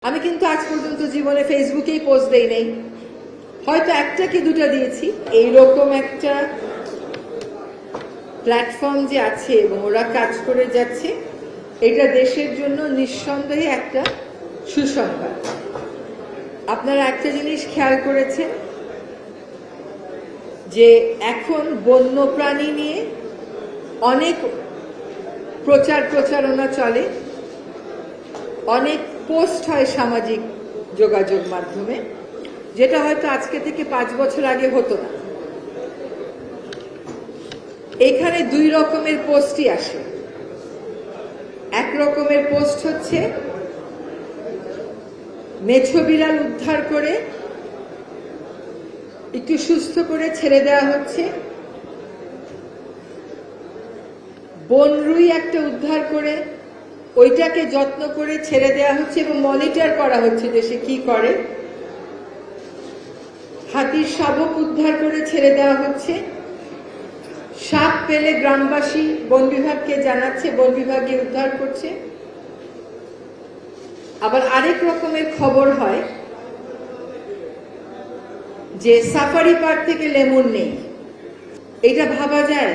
আমি কিন্তু আজ পর্যন্ত জীবনে ফেসবুকেই পোস্ট দেই নাই, হয়তো একটা কি দুটা দিয়েছি। এইরকম একটা প্ল্যাটফর্ম যে আছে এবং ওরা কাজ করে যাচ্ছে, এটা দেশের জন্য নিঃসন্দেহে একটা সুসংবাদ। আপনারা একটা জিনিস খেয়াল করেছেন যে এখন বন্যপ্রাণী নিয়ে অনেক প্রচারণা চলে, অনেক পোস্ট হয় সামাজিক যোগাযোগ মাধ্যমে, যেটা হয়তো আজকে থেকে 5 বছর আগে হতো না। এখানে দুই রকমের পোস্টই আসে। এক রকমের পোস্ট হচ্ছে মেছো বিড়াল উদ্ধার করে একটু সুস্থ করে ছেড়ে দেওয়া হচ্ছে, বনরুই একটা উদ্ধার করে ওইটাকে যত্ন করে ছেড়ে দেওয়া হচ্ছে এবং মনিটর করা হচ্ছে যে সে কি করে। হাতির শাবক উদ্ধার করে ছেড়ে দেওয়া হচ্ছে, সাপ পেলে গ্রামবাসী বন বিভাগকে জানাচ্ছে, বন বিভাগ গিয়ে উদ্ধার করছে। আবার আরেক রকমের খবর হয় যে সাফারি পার্ক থেকে লেমন নেই। এটা ভাবা যায়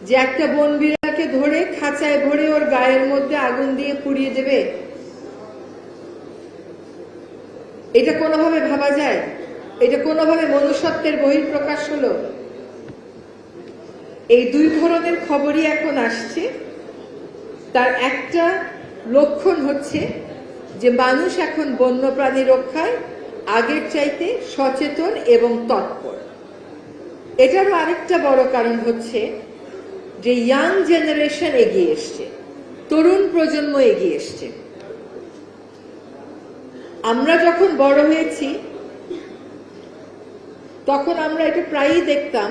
যে একটা বন বিড়ালকে ধরে খাঁচায় ভরে ওর গায়ের মধ্যে আগুন দিয়ে পুড়িয়ে দেবে? এটা কোনোভাবে ভাবা যায়? এটা কোনোভাবে মনুষ্যত্বের বহিঃপ্রকাশ হলো? এই দুই ধরনের খবরই এখন আসছে। তার একটা লক্ষণ হচ্ছে যে মানুষ এখন বন্যপ্রাণী রক্ষায় আগের চাইতে সচেতন এবং তৎপর। এটারও আরেকটা বড় কারণ হচ্ছে যে ইয়াং জেনারেশন এগিয়ে এসছে, তরুণ প্রজন্ম এগিয়ে এসছে। আমরা যখন বড় হয়েছি তখন আমরা এটা প্রায়ই দেখতাম,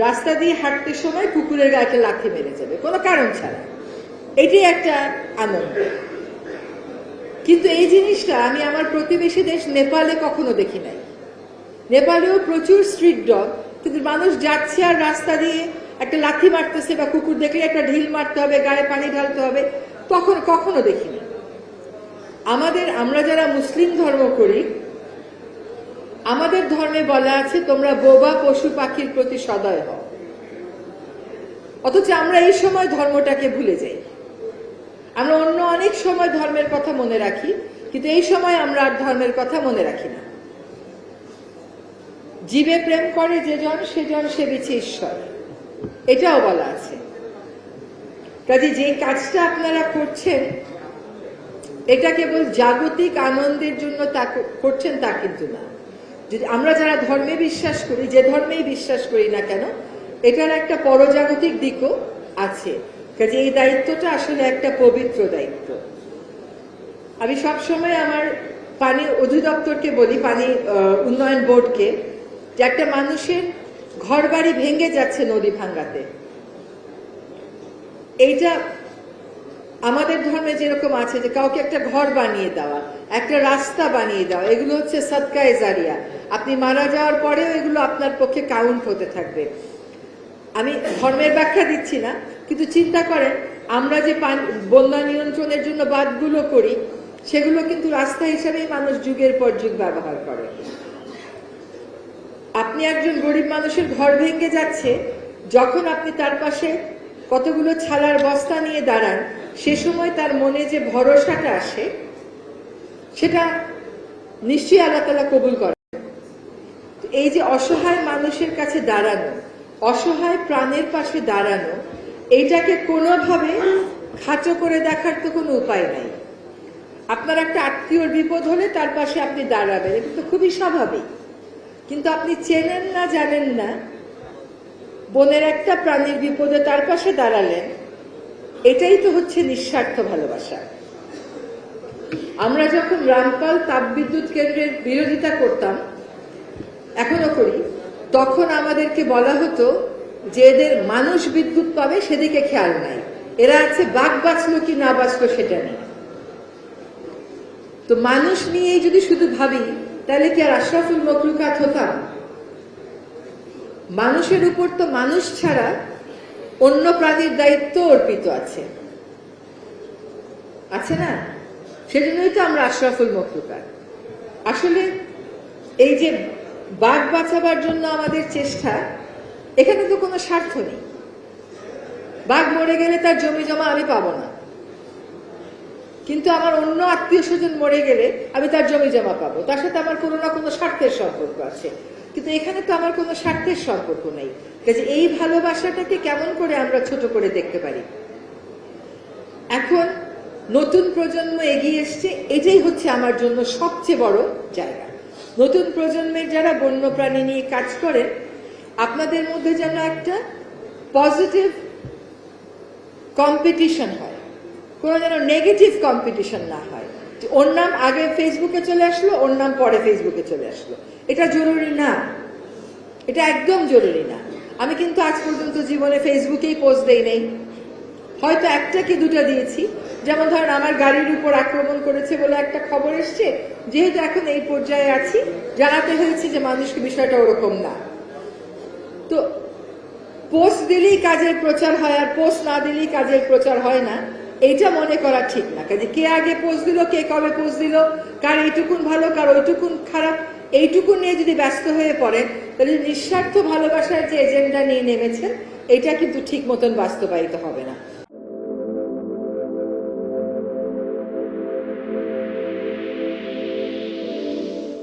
রাস্তা দিয়ে হাঁটতে সময় কুকুরের গায়ে লাথি মেরে যাবে কোনো কারণ ছাড়া, এটি একটা আনন্দ। কিন্তু এই জিনিসটা আমি আমার প্রতিবেশী দেশ নেপালে কখনো দেখি নাই। নেপালেও প্রচুর স্ট্রিট ডগ, কিন্তু মানুষ যাচ্ছে আর রাস্তা দিয়ে একটা লাথি মারতেছে বা কুকুর দেখলে একটা ঢিল মারতে হবে, গায়ে পানি ঢালতে হবে, তখন কখনো দেখিনি। আমরা যারা মুসলিম ধর্ম করি, আমাদের ধর্মে বলা আছে তোমরা বোবা পশু পাখির প্রতি সদয় হও। অথচ আমরা এই সময় ধর্মটাকে ভুলে যাই। আমরা অন্য অনেক সময় ধর্মের কথা মনে রাখি, কিন্তু এই সময় আমরা আর ধর্মের কথা মনে রাখি না। জীবে প্রেম করে যেজন সেজন সেবিছে ঈশ্বর, এটাও বলা আছে। কাজে যে কাজটা আপনারা করছেন এটা কেবল জাগতিক আনন্দের জন্য তা করছেন তা কিন্তু না। যদি আমরা যারা ধর্মে বিশ্বাস করি, যে ধর্মেই বিশ্বাস করি না কেন, এটার একটা পরজাগতিক দিকও আছে। কাজে এই দায়িত্বটা আসলে একটা পবিত্র দায়িত্ব। আমি সবসময় আমার পানি অধিদপ্তরকে বলি, পানি উন্নয়ন বোর্ডকে, যে একটা মানুষের ঘর বাড়ি ভেঙে যাচ্ছে নদী ভাঙ্গাতে, এইটা আমাদের ধর্মে যেরকম আছে যে কাউকে একটা ঘর বানিয়ে দেওয়া, একটা রাস্তা বানিয়ে দেওয়া, এগুলো হচ্ছে সাদকায়ে জারিয়া। আপনি মারা যাওয়ার পরেও এগুলো আপনার পক্ষে কাউন্ট হতে থাকবে। আমি ধর্মের ব্যাখ্যা দিচ্ছি না, কিন্তু চিন্তা করেন আমরা যে বন্যা নিয়ন্ত্রণের জন্য বাঁধগুলো করি, সেগুলো কিন্তু রাস্তা হিসেবেই মানুষ যুগের পর যুগ ব্যবহার করে। আপনি একজন গরিব মানুষের ঘর ভেঙে যাচ্ছে, যখন আপনি তার পাশে কতগুলো ছালার বস্তা নিয়ে দাঁড়ান, সে সময় তার মনে যে ভরসাটা আসে, সেটা নিশ্চয়ই আল্লাহ তাআলা কবুল করেন। এই যে অসহায় মানুষের কাছে দাঁড়ানো, অসহায় প্রাণের পাশে দাঁড়ানো, এইটাকে কোনোভাবে খাটো করে দেখার তো কোনো উপায় নাই। আপনার একটা আত্মীয়র বিপদ হলে তার পাশে আপনি দাঁড়াবেন, এটা তো খুবই স্বাভাবিক। কিন্তু আপনি চেনেন না, জানেন না, বনের একটা প্রাণীর বিপদে তার পাশে দাঁড়ালেন, এটাই তো হচ্ছে নিঃস্বার্থ ভালোবাসা। আমরা যখন রামপাল তাপবিদ্যুৎ কেন্দ্রের বিরোধিতা করতাম, এখনো করি, তখন আমাদেরকে বলা হতো যে এদের মানুষ বিদ্যুৎ পাবে সেদিকে খেয়াল নাই, এরা আছে বাঘ বাঁচলো কি না বাঁচলো সেটা নিয়ে। তো মানুষ নিয়েই যদি শুধু ভাবি, তাহলে কি আর আশরাফুল মখলুকাত হতাম? মানুষের উপর তো মানুষ ছাড়া অন্য প্রাণীর দায়িত্ব অর্পিত আছে, আছে না? সেজন্যই তো আমরা আশরাফুল মখলুকাত। আসলে এই যে বাঘ বাঁচাবার জন্য আমাদের চেষ্টা, এখানে তো কোনো স্বার্থ নেই। বাঘ মরে গেলে তার জমি জমা আমি পাবো না, কিন্তু আমার অন্য আত্মীয় স্বজন মরে গেলে আমি তার জমি জমা পাবো, তার সাথে আমার কোনো না কোনো স্বার্থের সম্পর্ক আছে। কিন্তু এখানে তো আমার কোনো স্বার্থের সম্পর্ক নেই। কাজে এই ভালোবাসাটাকে কেমন করে আমরা ছোট করে দেখতে পারি? এখন নতুন প্রজন্ম এগিয়ে এসছে, এটাই হচ্ছে আমার জন্য সবচেয়ে বড় জায়গা। নতুন প্রজন্মের যারা বন্যপ্রাণী নিয়ে কাজ করেন, আপনাদের মধ্যে যেন একটা পজিটিভ কম্পিটিশন হয়, কোনো যেন নেগেটিভ কম্পিটিশন না হয়। ওর নাম আগে ফেসবুকে চলে আসলো, ওর নাম পরে ফেসবুকে চলে আসলো, এটা জরুরি না, এটা একদম জরুরি না। আমি কিন্তু আজ পর্যন্ত জীবনে ফেসবুকেই পোস্ট দেই নেই, হয়তো একটা কি দুটা দিয়েছি। যেমন ধরেন আমার গাড়ির উপর আক্রমণ করেছে বলে একটা খবর এসছে, যেহেতু এখন এই পর্যায়ে আছি, জানাতে হয়েছে যে মানুষকে বিষয়টা ওরকম না। তো পোস্ট দিলেই কাজের প্রচার হয় আর পোস্ট না দিলেই কাজের প্রচার হয় না, এইটা মনে করা ঠিক না। কাজে কে আগে পোস্ট দিল, কে কবে পোস্ট দিল, কার এইটুকুন ভালো কার ওইটুকুন খারাপ, এইটুকু নিয়ে যদি ব্যস্ত হয়ে পড়ে, তাহলে নিঃস্বার্থ ভালোবাসার যে এজেন্ডা নিয়ে নেমেছেন, এটা কিন্তু ঠিক মতন বাস্তবায়িত হবে না।